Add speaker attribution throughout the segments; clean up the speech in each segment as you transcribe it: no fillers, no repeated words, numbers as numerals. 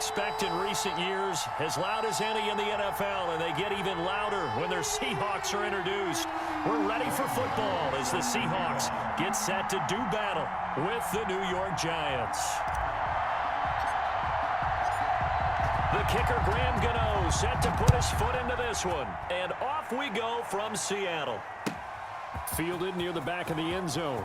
Speaker 1: expect in recent years, as loud as any in the NFL, and they get even louder when their Seahawks are introduced. We're ready for football as the Seahawks get set to do battle with the New York Giants. The kicker, Graham Gano, set to put his foot into this one. And off we go from Seattle. Fielded near the back of the end zone.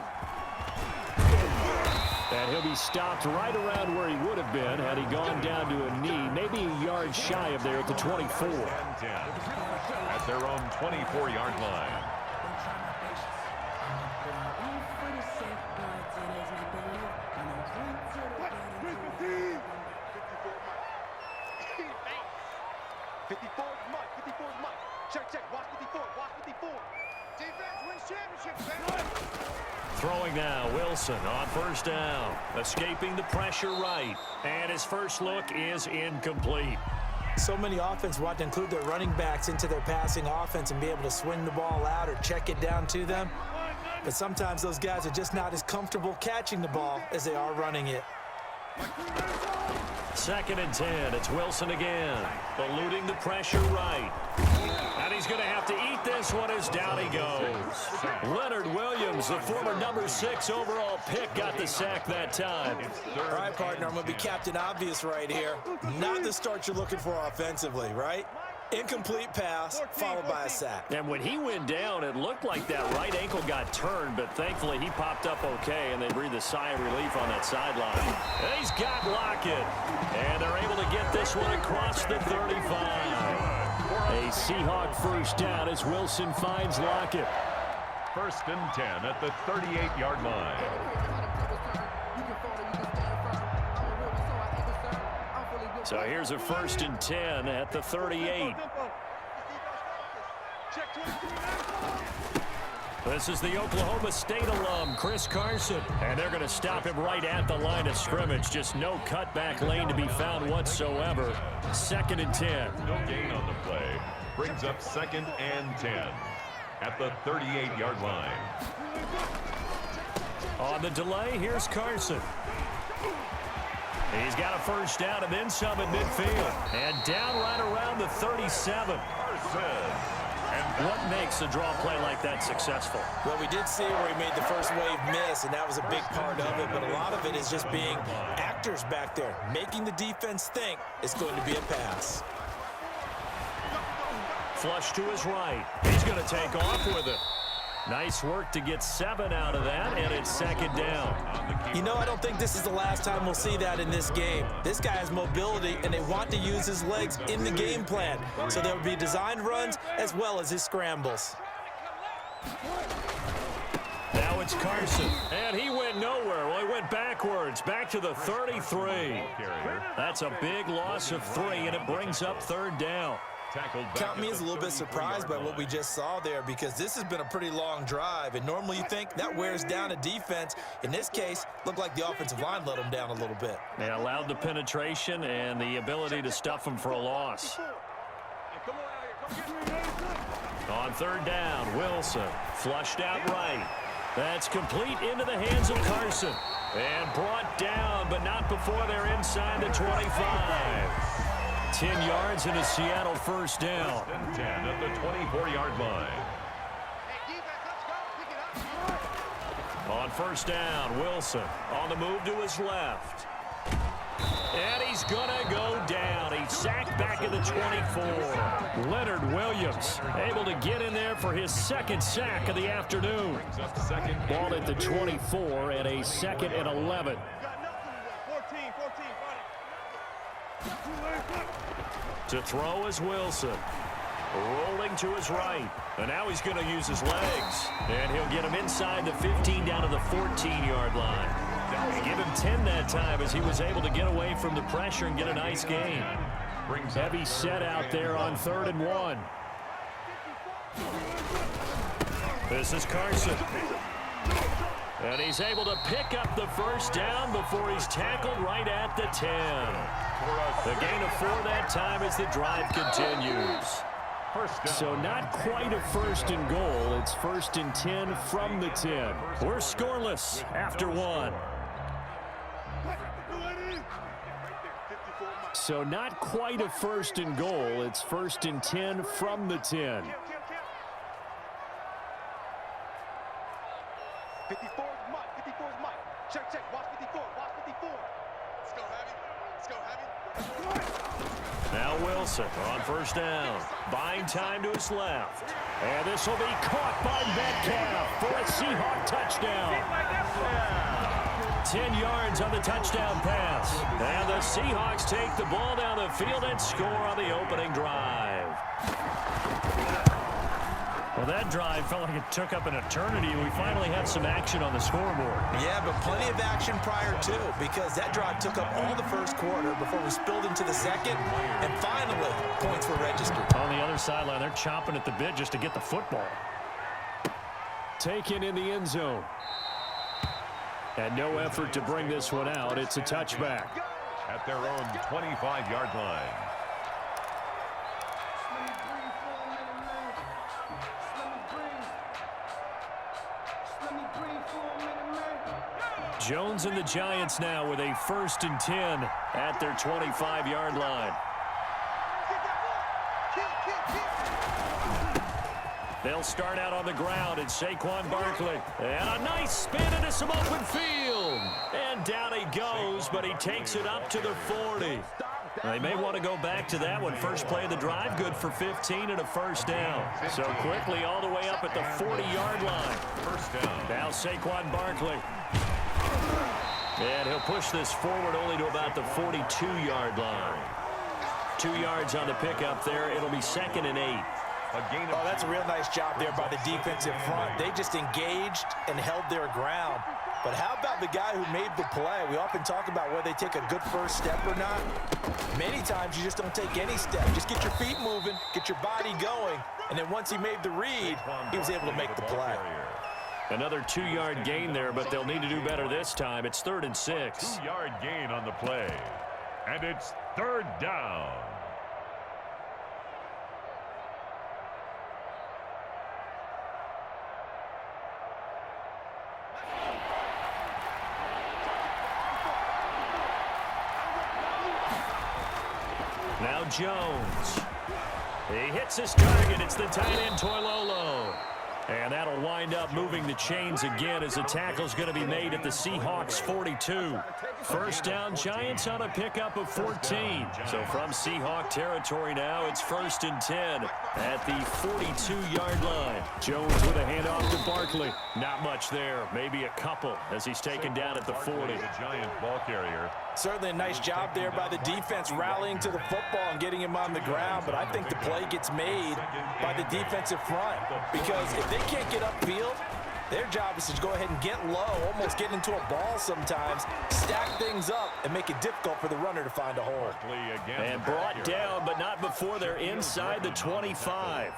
Speaker 1: And he'll be stopped right around where he would have been had he gone down to a knee, maybe a yard shy of there at the 24.
Speaker 2: At their own 24-yard line.
Speaker 1: Throwing now, Wilson on first down, escaping the pressure right, and his first look is incomplete.
Speaker 3: So many offenses want to include their running backs into their passing offense and be able to swing the ball out or check it down to them. But sometimes those guys are just not as comfortable catching the ball as they are running it.
Speaker 1: 2nd and 10. It's Wilson again, eluding the pressure right. And he's going to have to eat this one as down he goes. Leonard Williams, the former number 6 overall pick, got the sack that time.
Speaker 3: All right, partner, I'm going to be Captain Obvious right here. Not the start you're looking for offensively, right? Incomplete pass, followed by a sack.
Speaker 1: And when he went down, it looked like that right ankle got turned, but thankfully he popped up okay, and they breathed a sigh of relief on that sideline. And he's got Lockett, and they're able to get this one across the 35. A Seahawk first down as Wilson finds Lockett.
Speaker 2: 1st and 10 at the 38-yard line.
Speaker 1: So here's a 1st and 10 at the 38. This is the Oklahoma State alum, Chris Carson. And they're going to stop him right at the line of scrimmage. Just no cutback lane to be found whatsoever. 2nd and 10.
Speaker 2: No gain on the play. Brings up 2nd and 10 at the 38-yard line.
Speaker 1: On the delay, here's Carson. He's got a first down and then some in midfield. And down right around the 37. What makes a draw play like that successful?
Speaker 3: Well, we did see where he made the first wave miss, and that was a big part of it. But a lot of it is just being actors back there, making the defense think it's going to be a pass.
Speaker 1: Flush to his right. He's going to take off with it. Nice work to get 7 out of that, and it's 2nd down.
Speaker 3: You know, I don't think this is the last time we'll see that in this game. This guy has mobility, and they want to use his legs in the game plan. So there will be designed runs as well as his scrambles.
Speaker 1: Now it's Carson, and he went nowhere. Well, he went backwards, back to the 33. That's a big loss of 3, and it brings up 3rd down.
Speaker 3: Count me as a little bit surprised by what we just saw there, because this has been a pretty long drive, and normally you think that wears down a defense. In this case, looked like the offensive line let them down a little bit.
Speaker 1: They allowed the penetration and the ability to stuff them for a loss. On 3rd down, Wilson flushed out right. That's complete into the hands of Carson. And brought down, but not before they're inside the 25. 10 yards and a Seattle first down.
Speaker 2: 10 at the 24-yard line.
Speaker 1: On first down, Wilson on the move to his left. And he's going to go down. He's sacked back at the 24. Leonard Williams able to get in there for his 2nd sack of the afternoon. Ball at the 24 and a 2nd and 11. To throw is Wilson. Rolling to his right. And now he's going to use his legs. And he'll get him inside the 15 down to the 14-yard line. And give him 10 that time as he was able to get away from the pressure and get a nice gain. Heavy set out there on 3rd and 1. This is Carson. And he's able to pick up the first down before he's tackled right at the 10. The gain of 4 that time as the drive continues. So not quite a 1st and goal. It's 1st and 10 from the 10. We're scoreless after 1. So not quite a first and goal. It's 1st and 10 from the 10.
Speaker 4: 54 is Mike. 54 is Mike. Check, check. Watch 54. Watch 54. Let's go, Heavy. Let's go, Heavy.
Speaker 1: Now Wilson on 1st down. Buying time to his left. And this will be caught by Metcalf for a Seahawk touchdown. 10 yards on the touchdown pass. And the Seahawks take the ball down the field and score on the opening drive. Well, that drive felt like it took up an eternity. We finally had some action on the scoreboard.
Speaker 3: Yeah, but plenty of action prior to, because that drive took up all the first quarter before we spilled into the second, and finally, points were registered.
Speaker 1: On the other sideline, they're chomping at the bit just to get the football. Taken in the end zone. And no effort to bring this one out. It's a touchback.
Speaker 2: At their own 25-yard line.
Speaker 1: Jones and the Giants now with a 1st and 10 at their 25-yard line. They'll start out on the ground, and Saquon Barkley. And a nice spin into some open field. And down he goes, but he takes it up to the 40. They may want to go back to that one. First play of the drive, good for 15 and a 1st down. So quickly all the way up at the 40-yard line.
Speaker 2: 1st down.
Speaker 1: Now Saquon Barkley. And he'll push this forward only to about the 42-yard line. 2 yards on the pickup there. It'll be 2nd and 8.
Speaker 3: Oh, that's a real nice job there by the defensive front. They just engaged and held their ground. But how about the guy who made the play? We often talk about whether they take a good first step or not. Many times you just don't take any step. Just get your feet moving, get your body going, and then once he made the read, he was able to make the play.
Speaker 1: Another 2-yard gain there, but they'll need to do better this time. It's 3rd and 6.
Speaker 2: 2-yard gain on the play. And it's 3rd down.
Speaker 1: Now Jones. He hits his target. It's the tight end Toilolo. And that'll wind up moving the chains again as the tackle's going to be made at the Seahawks 42. 1st down, Giants on a pickup of 14. So from Seahawk territory now, it's 1st and 10 at the 42-yard line. Jones with a handoff to Barkley. Not much there, maybe a couple as he's taken down at the 40.
Speaker 2: The Giant ball carrier.
Speaker 3: Certainly a nice job there by the defense rallying to the football and getting him on the ground, but I think the play gets made by the defensive front because if they can't get upfield, their job is to go ahead and get low, almost get into a ball sometimes, stack things up, and make it difficult for the runner to find a hole.
Speaker 1: And brought down, but not before they're inside the 25.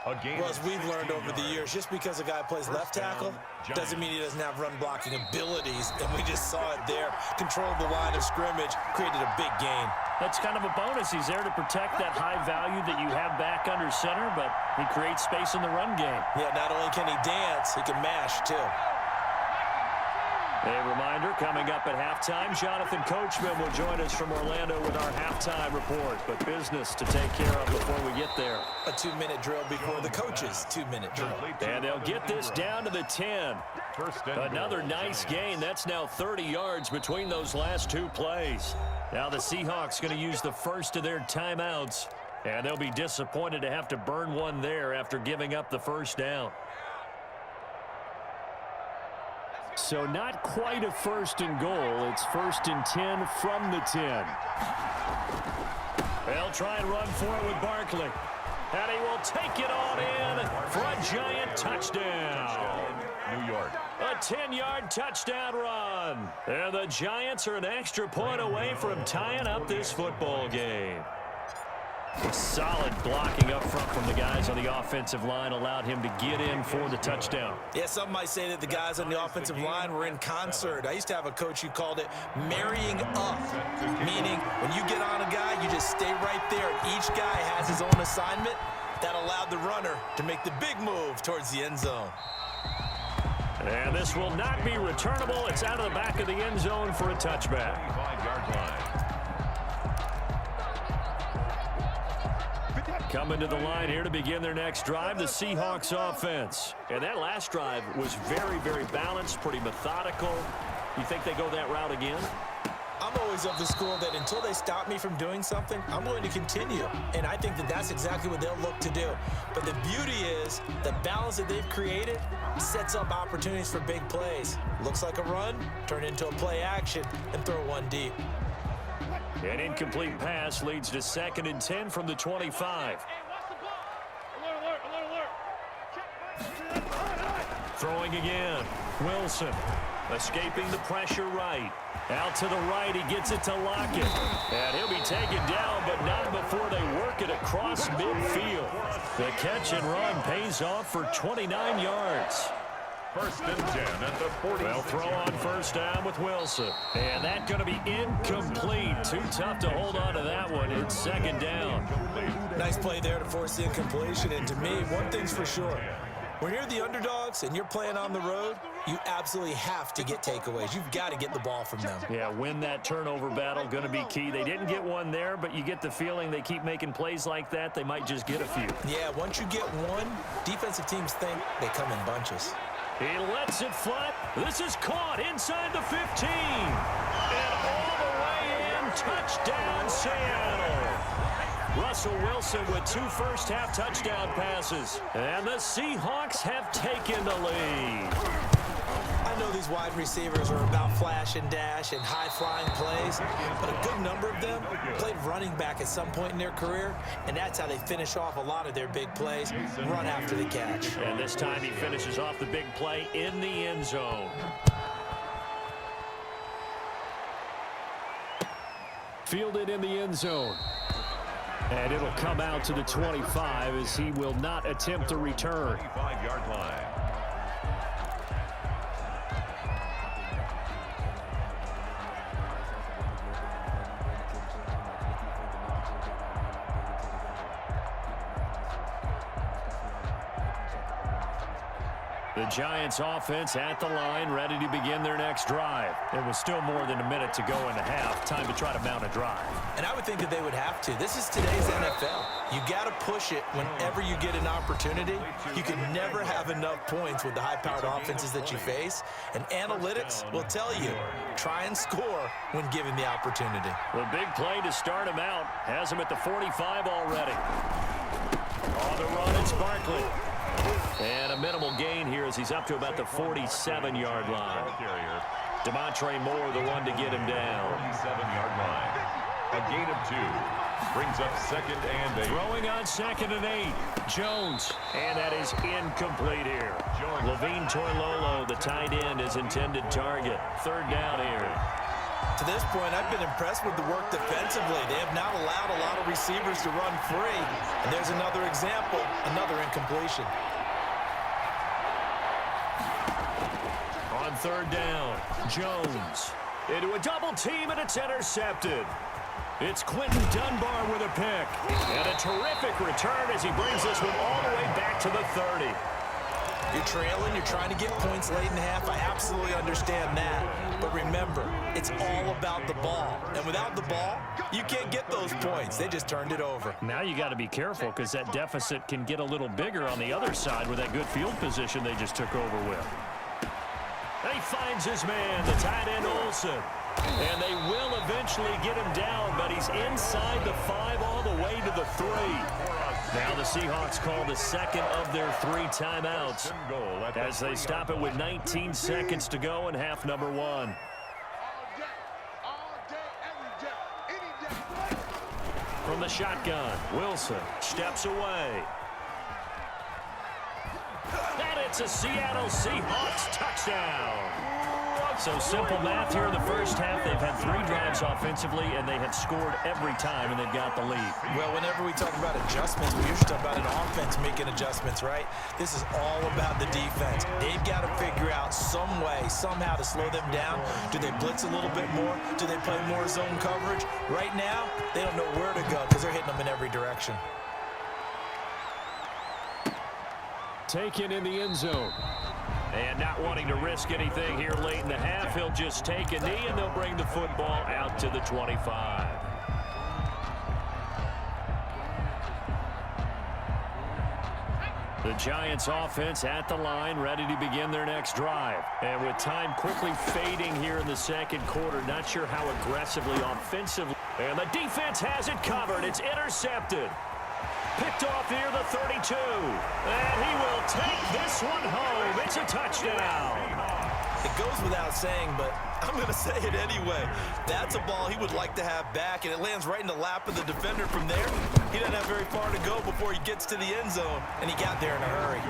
Speaker 3: Well, as we've learned over the years, just because a guy plays left tackle doesn't mean he doesn't have run-blocking abilities, and we just saw it there. Controlled the line of scrimmage, created a big gain.
Speaker 1: That's kind of a bonus. He's there to protect that high value that you have back under center, but he creates space in the run game.
Speaker 3: Yeah, not only can he dance, he can mash, too.
Speaker 1: A reminder, coming up at halftime, Jonathan Coachman will join us from Orlando with our halftime report. But business to take care of before we get there.
Speaker 3: A 2-minute drill before the coaches' 2-minute drill.
Speaker 1: And they'll get this down to the 10. Another nice gain. That's now 30 yards between those last 2 plays. Now the Seahawks going to use the first of their timeouts. And they'll be disappointed to have to burn one there after giving up the 1st down. So not quite a 1st and goal. It's 1st and 10 from the 10. They'll try and run for it with Barkley. And he will take it on in for a Giant touchdown.
Speaker 2: New York.
Speaker 1: A 10-yard touchdown run. And the Giants are an extra point away from tying up this football game. Solid blocking up front from the guys on the offensive line allowed him to get in for the touchdown.
Speaker 3: Yeah, some might say that the guys on the offensive line were in concert. I used to have a coach who called it marrying up, meaning when you get on a guy, you just stay right there. Each guy has his own assignment. That allowed the runner to make the big move towards the end zone.
Speaker 1: And this will not be returnable. It's out of the back of the end zone for a touchback.
Speaker 2: 25-yard line.
Speaker 1: Coming to the line here to begin their next drive, the Seahawks offense. And that last drive was very, very balanced, pretty methodical. You think they go that route again?
Speaker 3: I'm always of the school that until they stop me from doing something, I'm going to continue. And I think that that's exactly what they'll look to do. But the beauty is the balance that they've created sets up opportunities for big plays. Looks like a run, turn into a play action, and throw one deep.
Speaker 1: An incomplete pass leads to 2nd and 10 from the 25. Throwing again. Wilson escaping the pressure right. Out to the right, he gets it to Lockett. And he'll be taken down, but not before they work it across midfield. The catch and run pays off for 29 yards.
Speaker 2: 1st and 10 at the 40.
Speaker 1: They'll throw on 1st down with Wilson. And that's going to be incomplete. Too tough to hold on to that one. It's 2nd down.
Speaker 3: Nice play there to force the incompletion. And to me, one thing's for sure. When you're the underdogs and you're playing on the road, you absolutely have to get takeaways. You've got to get the ball from them.
Speaker 1: Yeah, win that turnover battle, going to be key. They didn't get one there, but you get the feeling they keep making plays like that, they might just get a few.
Speaker 3: Yeah, once you get one, defensive teams think they come in bunches.
Speaker 1: He lets it flat. This is caught inside the 15. And all the way in, touchdown Seattle. Russell Wilson with 2 first-half touchdown passes. And the Seahawks have taken the lead.
Speaker 3: I know these wide receivers are about flash and dash and high-flying plays, but a good number of them played running back at some point in their career, and that's how they finish off a lot of their big plays, run after the catch.
Speaker 1: And this time he finishes off the big play in the end zone. Fielded in the end zone. And it'll come out to the 25 as he will not attempt to return.
Speaker 2: 25-yard line.
Speaker 1: The Giants offense at the line, ready to begin their next drive. There was still more than a minute to go in the half. Time to try to mount a drive.
Speaker 3: And I would think that they would have to. This is today's NFL. You got to push it whenever you get an opportunity. You can never have enough points with the high-powered offenses that you face. And analytics will tell you, try and score when given the opportunity.
Speaker 1: The big play to start him out has him at the 45 already. On the run, it's Barkley. And a minimal gain here as he's up to about the 47-yard line. Demontre Moore, the one to get him down.
Speaker 2: 47-yard line. A gain of 2. Brings up 2nd and 8.
Speaker 1: Throwing on 2nd and 8. Jones. And that is incomplete here. Levine Toilolo, the tight end, is intended target. 3rd down here.
Speaker 3: To this point, I've been impressed with the work defensively. They have not allowed a lot of receivers to run free. And there's another example, another incompletion.
Speaker 1: On 3rd down, Jones into a double team, and it's intercepted. It's Quentin Dunbar with a pick. And a terrific return as he brings this one all the way back to the 30.
Speaker 3: You're trailing, you're trying to get points late in the half. I absolutely understand that. But remember, it's all about the ball. And without the ball, you can't get those points. They just turned it over.
Speaker 1: Now you got to be careful because that deficit can get a little bigger on the other side with that good field position they just took over with. He finds his man, the tight end Olsen. And they will eventually get him down, but he's inside the 5 all the way to the 3. Now the Seahawks call the 2nd of their 3 timeouts as they stop it with 19 seconds to go in half number 1. From the shotgun, Wilson steps away. And it's a Seattle Seahawks touchdown. So simple math here in the first half. They've had 3 drives offensively, and they have scored every time, and they've got the lead.
Speaker 3: Well, whenever we talk about adjustments, we usually talk about an offense making adjustments, right? This is all about the defense. They've got to figure out some way, somehow to slow them down. Do they blitz a little bit more? Do they play more zone coverage? Right now, they don't know where to go because they're hitting them in every direction.
Speaker 1: Taken in the end zone. And not wanting to risk anything here late in the half, he'll just take a knee, and they'll bring the football out to the 25. The Giants offense at the line, ready to begin their next drive. And with time quickly fading here in the second quarter, not sure how aggressively offensively. And the defense has it covered. It's intercepted. Picked off near the 32. And he will take this one home. It's a touchdown.
Speaker 5: It goes without saying, but I'm going to say it anyway. That's a ball he would like to have back, and it lands right in the lap of the defender from there. He doesn't have very far to go before he gets to the end zone, and he got there in a hurry.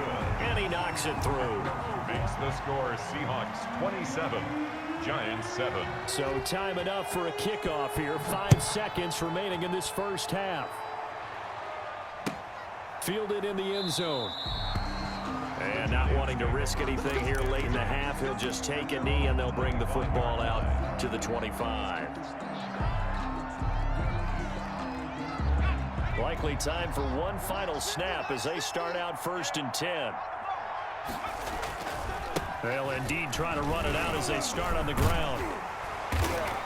Speaker 1: And he knocks it through.
Speaker 2: Makes the score Seahawks 27, Giants 7.
Speaker 1: So time enough for a kickoff here. 5 seconds remaining in this first half. Fielded in the end zone. And not wanting to risk anything here late in the half, he'll just take a knee and they'll bring the football out to the 25. Likely time for one final snap as they start out 1st and 10. They'll indeed try to run it out as they start on the ground.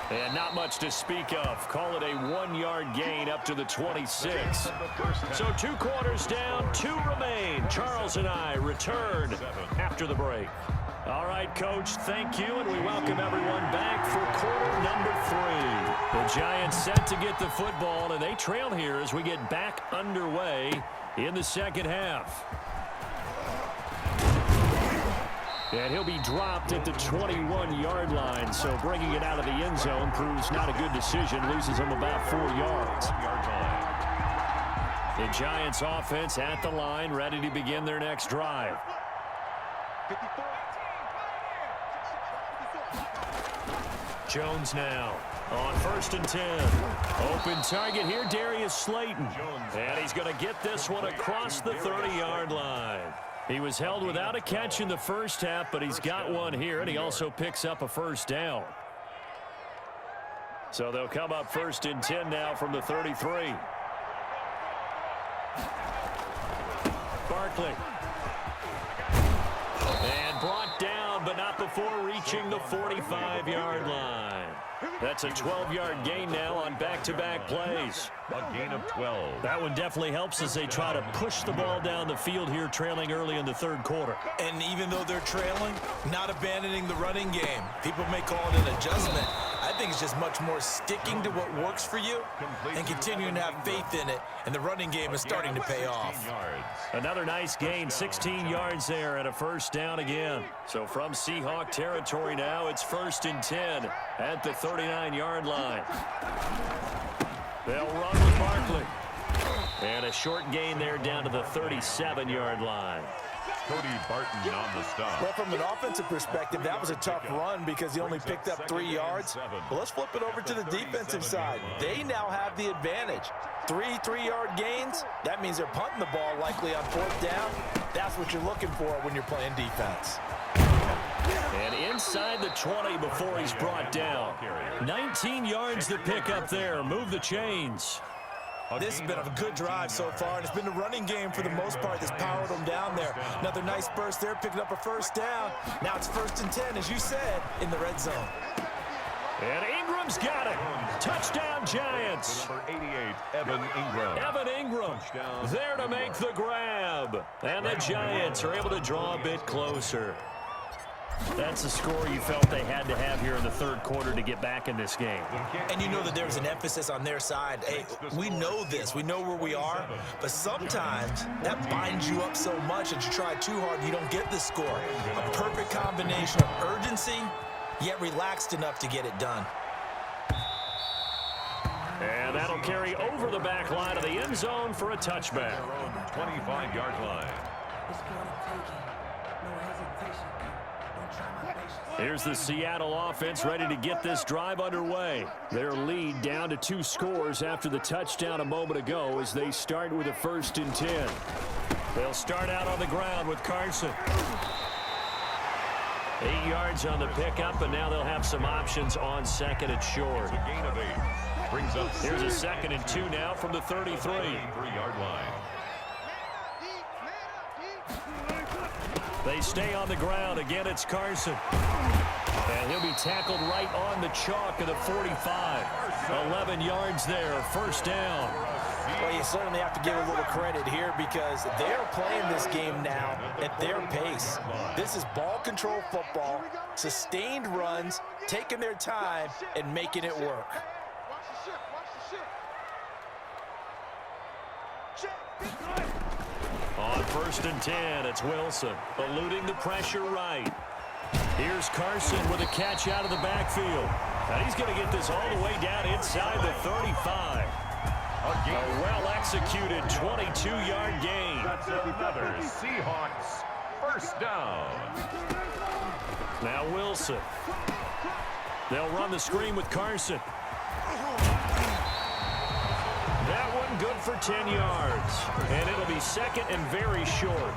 Speaker 1: And not much to speak of. Call it a 1-yard gain up to the 26. So 2 quarters down, 2 remain. Charles and I return after the break. All right, Coach, thank you, and we welcome everyone back for quarter number 3. The Giants set to get the football, and they trail here as we get back underway in the second half. And he'll be dropped at the 21-yard line, so bringing it out of the end zone proves not a good decision. Loses him about 4 yards. The Giants offense at the line, ready to begin their next drive. Jones now on 1st and 10. Open target here, Darius Slayton. And he's going to get this one across the 30-yard line. He was held without a catch in the first half, but he's got one here, and he also picks up a first down. So they'll come up 1st and 10 now from the 33. Barkley. And brought down, but not before reaching the 45-yard line. That's a 12-yard gain now on back-to-back plays.
Speaker 2: A gain of 12.
Speaker 1: That one definitely helps as they try to push the ball down the field here, trailing early in the third quarter.
Speaker 5: And even though they're trailing, not abandoning the running game. People may call it an adjustment. I think it's just much more sticking to what works for you and continuing to have faith in it. And the running game is starting to pay off.
Speaker 1: Another nice gain, 16 yards there and a first down again. So from Seahawk territory now, it's 1st and 10 at the 39-yard line. They'll run with Barkley. And a short gain there down to the 37-yard line.
Speaker 2: Cody Barton on the stop.
Speaker 3: Well, from an offensive perspective, that was a tough run because he only picked up 3 yards. But let's flip it over to the defensive side. They now have the advantage. 3 3-yard gains, that means they're punting the ball likely on 4th down. That's what you're looking for when you're playing defense.
Speaker 1: And inside the 20 before he's brought down. 19 yards to pick up there. Move the chains.
Speaker 3: This has been a good drive so far, and it's been the running game for the most part that's powered them down there. Another nice burst there, picking up a first down. Now it's 1st and 10, as you said, in the red zone.
Speaker 1: And Ingram's got it. Touchdown, Giants.
Speaker 2: Number 88, Evan Ingram.
Speaker 1: Evan Ingram there to make the grab. And the Giants are able to draw a bit closer. That's a score you felt they had to have here in the third quarter to get back in this game.
Speaker 3: And you know that there's an emphasis on their side. Hey, we know this. We know where we are. But sometimes that binds you up so much that you try too hard and you don't get the score. A perfect combination of urgency, yet relaxed enough to get it done.
Speaker 1: And that'll carry over the back line of the end zone for a touchback.
Speaker 2: 25-yard line.
Speaker 1: Here's the Seattle offense ready to get this drive underway. Their lead down to 2 scores after the touchdown a moment ago as they start with a 1st and 10. They'll start out on the ground with Carson. 8 yards on the pickup, and now they'll have some options on 2nd and short.
Speaker 2: A gain of 8. Brings up
Speaker 1: Here's a 2nd and 2 now from the 33.
Speaker 2: 3-yard line.
Speaker 1: They stay on the ground. Again, it's Carson. And he'll be tackled right on the chalk of the 45. 11 yards there, first down.
Speaker 5: Well, you certainly have to give a little credit here because they're playing this game now at their pace. This is ball control football, sustained runs, taking their time and making it work.
Speaker 4: Watch the ship, watch the ship. Check.
Speaker 1: On 1st and 10, it's Wilson, eluding the pressure right. Here's Carson with a catch out of the backfield. And he's going to get this all the way down inside the 35. A well-executed 22-yard gain.
Speaker 2: That's another Seahawks first down.
Speaker 1: Now Wilson. They'll run the screen with Carson. That one good for 10 yards. And it'll be second and very short.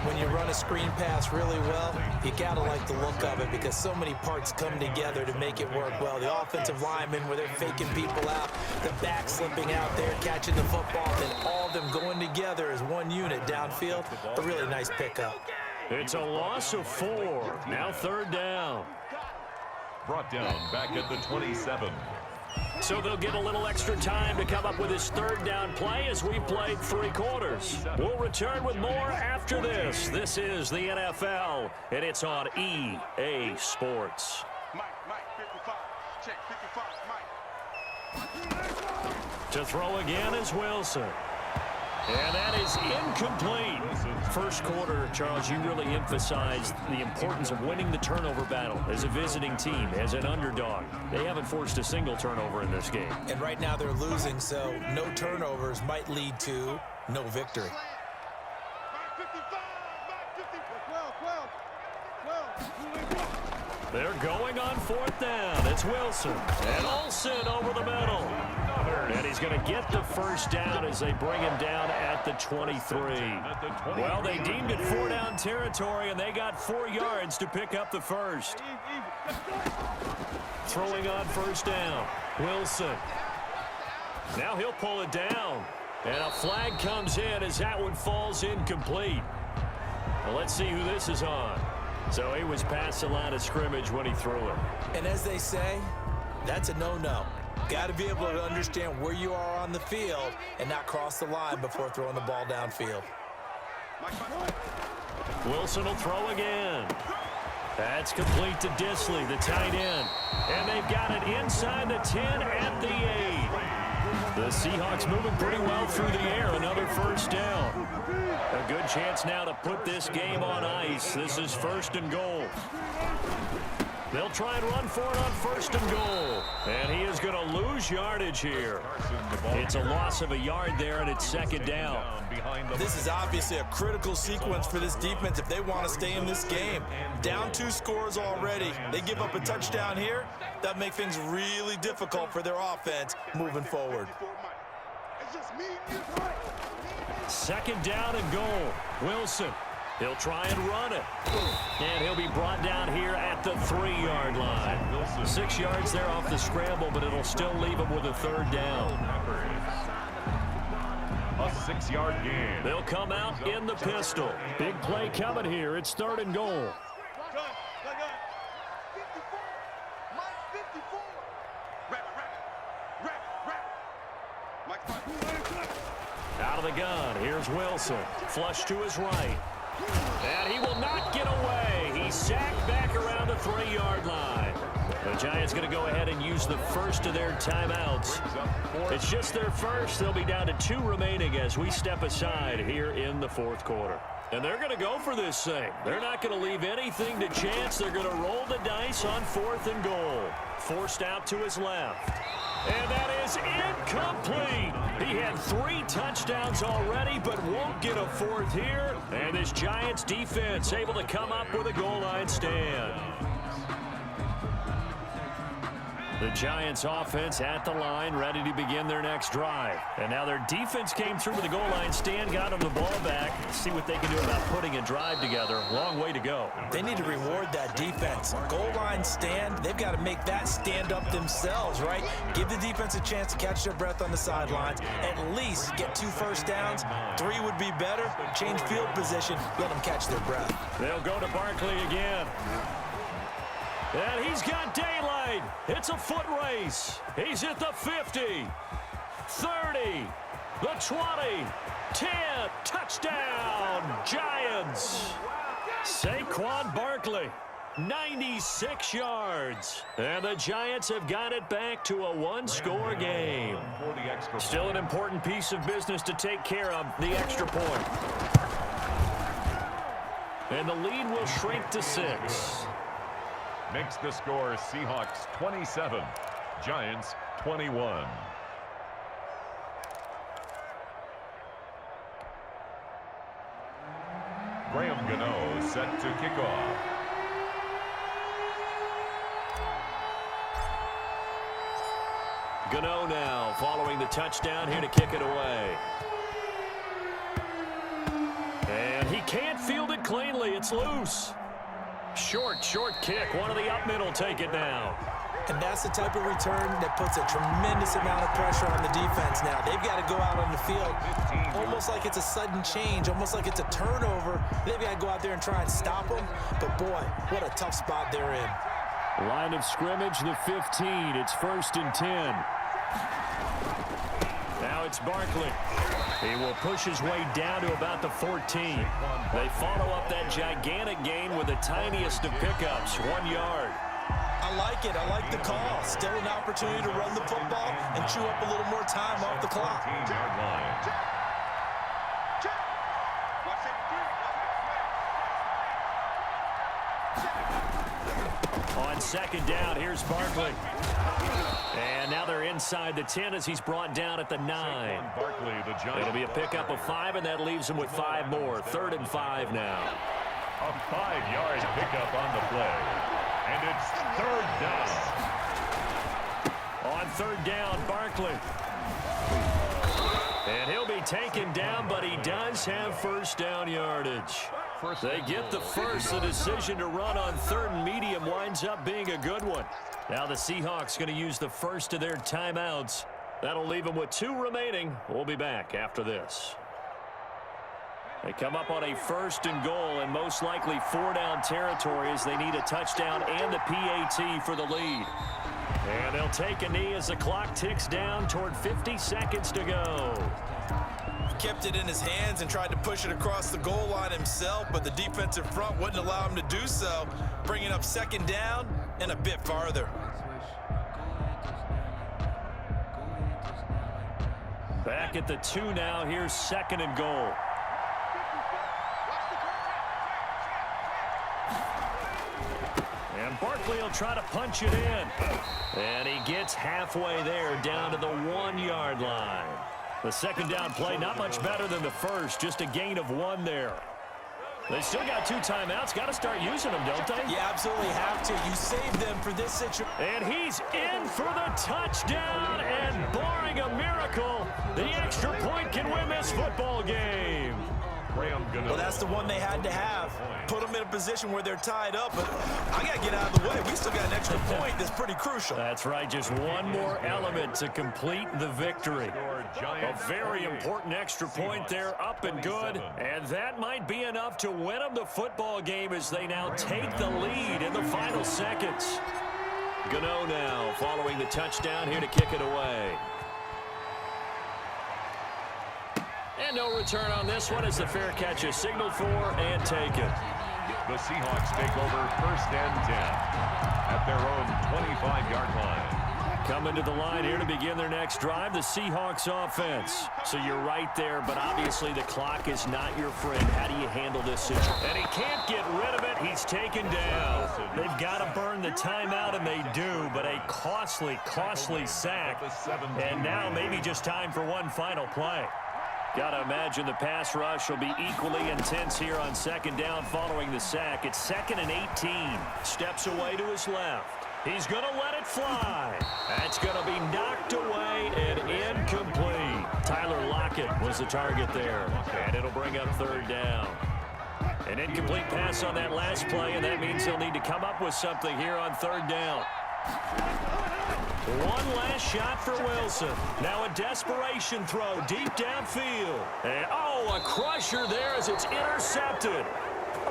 Speaker 3: When you run a screen pass really well, you got to like the look of it because so many parts come together to make it work well. The offensive linemen, where they're faking people out, the back slipping out there, catching the football, then all of them going together as one unit downfield. A really nice pickup.
Speaker 1: It's a loss of 4. Now 3rd down.
Speaker 2: Brought down back at the 27.
Speaker 1: So they'll get a little extra time to come up with his 3rd down play as we've played 3 quarters. We'll return with more after this. This is the NFL, and it's on EA Sports.
Speaker 4: Mike, 55. Check, 55, Mike.
Speaker 1: To throw again is Wilson. And that is incomplete. First quarter, Charles, you really emphasized the importance of winning the turnover battle as a visiting team, as an underdog. They haven't forced a single turnover in this game.
Speaker 3: And right now they're losing, so no turnovers might lead to no victory.
Speaker 4: Mike 55, Mike 50. 12.
Speaker 1: They're going on 4th down. It's Wilson. And Olsen over the middle. And he's going to get the first down as they bring him down at the 23. Well, they deemed it 4-down territory, and they got 4 yards to pick up the first. Throwing on 1st down. Wilson. Now he'll pull it down. And a flag comes in as that one falls incomplete. Well, let's see who this is on. So he was past the line of scrimmage when he threw it.
Speaker 3: And as they say, that's a no-no. Got to be able to understand where you are on the field and not cross the line before throwing the ball downfield.
Speaker 1: Wilson will throw again. That's complete to Disley, the tight end. And they've got it inside the 10 at the 8. The Seahawks moving pretty well through the air. Another first down. A good chance now to put this game on ice. This is 1st and goal. They'll try and run for it on 1st and goal. And he is going to lose yardage here. It's a loss of a yard there, and it's 2nd down.
Speaker 5: This is obviously a critical sequence for this defense if they want to stay in this game. Down 2 scores already. They give up a touchdown here. That makes things really difficult for their offense moving forward.
Speaker 4: It's just me and you, Mike.
Speaker 1: 2nd down and goal. Wilson. He'll try and run it. And he'll be brought down here at the 3-yard line. 6 yards there off the scramble, but it'll still leave him with a 3rd down.
Speaker 2: A 6-yard gain.
Speaker 1: They'll come out in the pistol. Big play coming here. It's 3rd and goal.
Speaker 4: Gun. 54. Mike 54. Wrap. Mike.
Speaker 1: Out of the gun. Here's Wilson. Flush to his right. And he will not get away. He's sacked back around the 3-yard line. The Giants going to go ahead and use the first of their timeouts. It's just their first. They'll be down to 2 remaining as we step aside here in the 4th quarter. And they're going to go for this thing. They're not going to leave anything to chance. They're going to roll the dice on 4th and goal. Forced out to his left. And that is incomplete. He had 3 touchdowns already, but won't get a 4th here. And this Giants defense able to come up with a goal line stand. The Giants offense at the line, ready to begin their next drive. And now their defense came through with the goal line stand, got them the ball back. See what they can do about putting a drive together. Long way to go.
Speaker 3: They need to reward that defense. Goal line stand, they've got to make that stand up themselves, right? Give the defense a chance to catch their breath on the sidelines. At least get 2 first downs. 3 would be better. Change field position. Let them catch their breath.
Speaker 1: They'll go to Barkley again. And he's got daylight. It's a foot race. He's at the 50, 30, the 20, 10. Touchdown, Giants. Saquon Barkley, 96 yards. And the Giants have got it back to a one-score game. Still an important piece of business to take care of, the extra point. And the lead will shrink to 6.
Speaker 2: Makes the score Seahawks 27, Giants 21. Graham Gano set to kick off.
Speaker 1: Gano now following the touchdown here to kick it away. And he can't field it cleanly. It's loose. Short kick. One of the up middle take it now.
Speaker 3: And that's the type of return that puts a tremendous amount of pressure on the defense now. They've got to go out on the field almost like it's a sudden change, almost like it's a turnover. They've got to go out there and try and stop them. But, boy, what a tough spot they're in.
Speaker 1: Line of scrimmage, the 15. It's 1st and 10. Now it's Barkley. He will push his way down to about the 14. They follow up that gigantic gain with the tiniest of pickups, 1 yard.
Speaker 3: I like it. I like the call. Still an opportunity to run the football and chew up a little more time off the clock.
Speaker 1: On 2nd down, here's Barkley. And now they're inside the 10 as he's brought down at the 9. It'll be a pickup of 5, and that leaves him with 5 more. 3rd and 5 now.
Speaker 2: A 5-yard pickup on the play. And it's 3rd down.
Speaker 1: On 3rd down, Barkley. And he'll be taken down, but he does have 1st down yardage. They get the first. The decision to run on 3rd and medium winds up being a good one. Now the Seahawks going to use the first of their timeouts. That'll leave them with 2 remaining. We'll be back after this. They come up on a 1st and goal and most likely 4-down territory as they need a touchdown and the PAT for the lead. And they'll take a knee as the clock ticks down toward 50 seconds to go.
Speaker 5: He kept it in his hands and tried to push it across the goal line himself, but the defensive front wouldn't allow him to do so, bringing up 2nd down and a bit farther.
Speaker 1: Back at the 2 now. Here's 2nd and goal. And Barkley will try to punch it in. And he gets halfway there, down to the 1-yard line. The 2nd down play, not much better than the first, just a gain of 1 there. They still got 2 timeouts. Got to start using them, don't they?
Speaker 3: You absolutely have to. You save them for this situation.
Speaker 1: And he's in for the touchdown. And barring a miracle, the extra point can win this football game.
Speaker 3: Well, that's the one they had to have. Put them in a position where they're tied up, but I got to get out of the way. We still got an extra point that's pretty crucial.
Speaker 1: That's right. Just one more element to complete the victory. A very important extra point there, up and good. And that might be enough to win them the football game as they now take the lead in the final seconds. Gano now following the touchdown here to kick it away. And no return on this one as the fair catch is signaled for and taken.
Speaker 2: The Seahawks take over 1st and 10 at their own 25-yard line.
Speaker 1: Coming to the line here to begin their next drive, the Seahawks offense. So you're right there, but obviously the clock is not your friend. How do you handle this situation? And he can't get rid of it. He's taken down. They've got to burn the timeout, and they do, but a costly, costly sack. And now maybe just time for one final play. Got to imagine the pass rush will be equally intense here on 2nd down following the sack. It's 2nd and 18. Steps away to his left. He's going to let it fly. That's going to be knocked away and incomplete. Tyler Lockett was the target there. And it'll bring up 3rd down. An incomplete pass on that last play, and that means they'll need to come up with something here on 3rd down. One last shot for Wilson. Now a desperation throw deep downfield. And, oh, a crusher there as it's intercepted.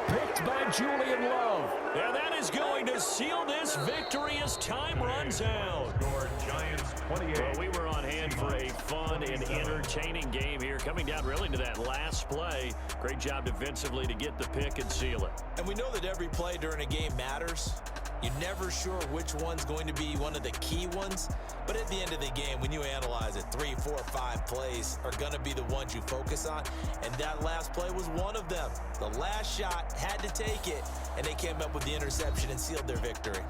Speaker 1: Picked by Julian Love. And that is going to seal this victory as time runs out.
Speaker 2: Score Giants 28.
Speaker 1: Well, we were on hand for a fun and entertaining game here, coming down really to that last play. Great job defensively to get the pick and seal it.
Speaker 5: And we know that every play during a game matters. You're never sure which one's going to be one of the key ones. But at the end of the game, when you analyze it, 3, 4, 5 plays are going to be the ones you focus on. And that last play was one of them. The last shot had to take it, and they came up with the interception and sealed their victory.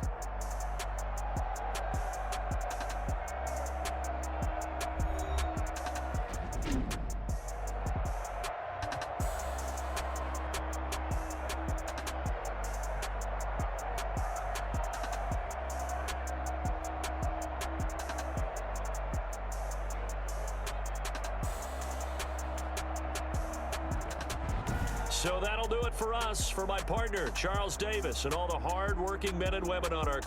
Speaker 1: So that'll do it for us. For my partner, Charles Davis, and all the hard-working men and women on our